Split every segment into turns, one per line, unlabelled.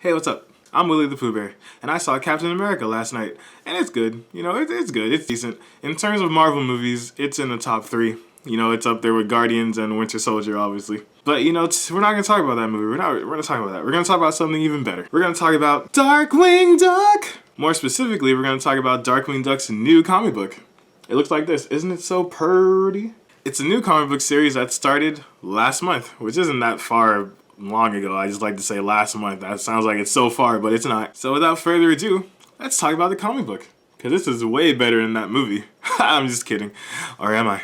Hey, what's up? I'm Willie the Pooh Bear, and I saw Captain America last night, and it's good. You know, it's good. It's decent. In terms of Marvel movies, it's in the top 3. You know, it's up there with Guardians and Winter Soldier, obviously. But, you know, we're not going to talk about that movie. We're not going to talk about that. We're going to talk about something even better. We're going to talk about Darkwing Duck! More specifically, we're going to talk about Darkwing Duck's new comic book. It looks like this. Isn't it so pretty? It's a new comic book series that started last month, which isn't that far long ago. I just like to say last month. That sounds like it's so far, but it's not. So without further ado, let's talk about the comic book. Because this is way better than that movie. I'm just kidding. Or am I?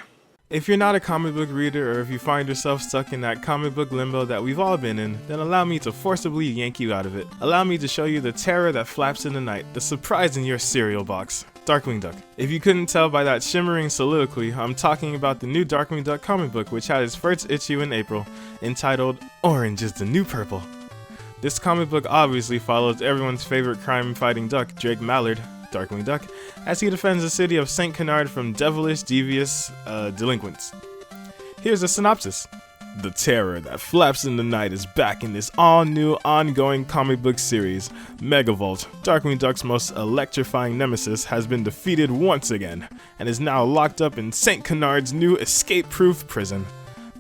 If you're not a comic book reader, or if you find yourself stuck in that comic book limbo that we've all been in, then allow me to forcibly yank you out of it. Allow me to show you the terror that flaps in the night, the surprise in your cereal box. Darkwing Duck. If you couldn't tell by that shimmering soliloquy, I'm talking about the new Darkwing Duck comic book, which had its first issue in April, entitled Orange is the New Purple. This comic book obviously follows everyone's favorite crime-fighting duck, Drake Mallard, Darkwing Duck, as he defends the city of St. Canard from devilish, devious delinquents. Here's a synopsis. The terror that flaps in the night is back in this all-new, ongoing comic book series. Megavolt, Darkwing Duck's most electrifying nemesis, has been defeated once again, and is now locked up in St. Canard's new escape-proof prison.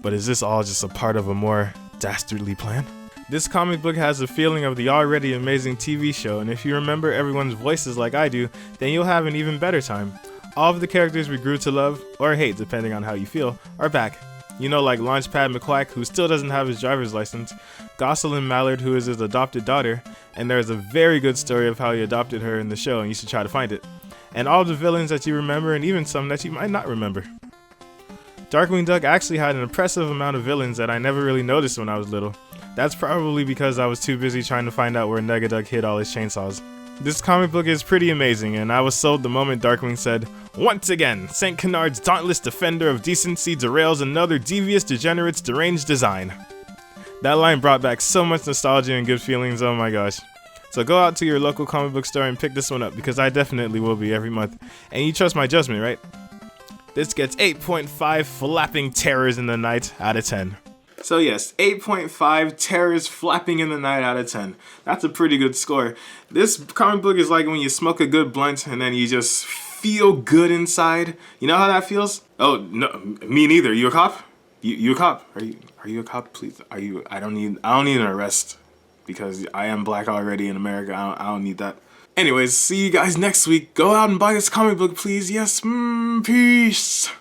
But is this all just a part of a more dastardly plan? This comic book has a feeling of the already amazing TV show, and if you remember everyone's voices like I do, then you'll have an even better time. All of the characters we grew to love, or hate depending on how you feel, are back. You know, like Launchpad McQuack, who still doesn't have his driver's license, Gosselin Mallard, who is his adopted daughter, and there's a very good story of how he adopted her in the show, and you should try to find it. And all the villains that you remember, and even some that you might not remember. Darkwing Duck actually had an impressive amount of villains that I never really noticed when I was little. That's probably because I was too busy trying to find out where Negaduck hid all his chainsaws. This comic book is pretty amazing, and I was sold the moment Darkwing said, "Once again, St. Canard's dauntless defender of decency derails another devious degenerate's deranged design." That line brought back so much nostalgia and good feelings, oh my gosh. So go out to your local comic book store and pick this one up, because I definitely will be every month. And you trust my judgment, right? This gets 8.5 flapping terrors in the night out of 10. So yes, 8.5 terrors flapping in the night out of 10. That's a pretty good score. This comic book is like when you smoke a good blunt and then you just feel good inside. You know how that feels? Oh, no, me neither. You a cop? You a cop? Are you a cop? Please. I don't need an arrest because I am black already in America. I don't need that. Anyways, see you guys next week. Go out and buy this comic book, please. Yes, peace.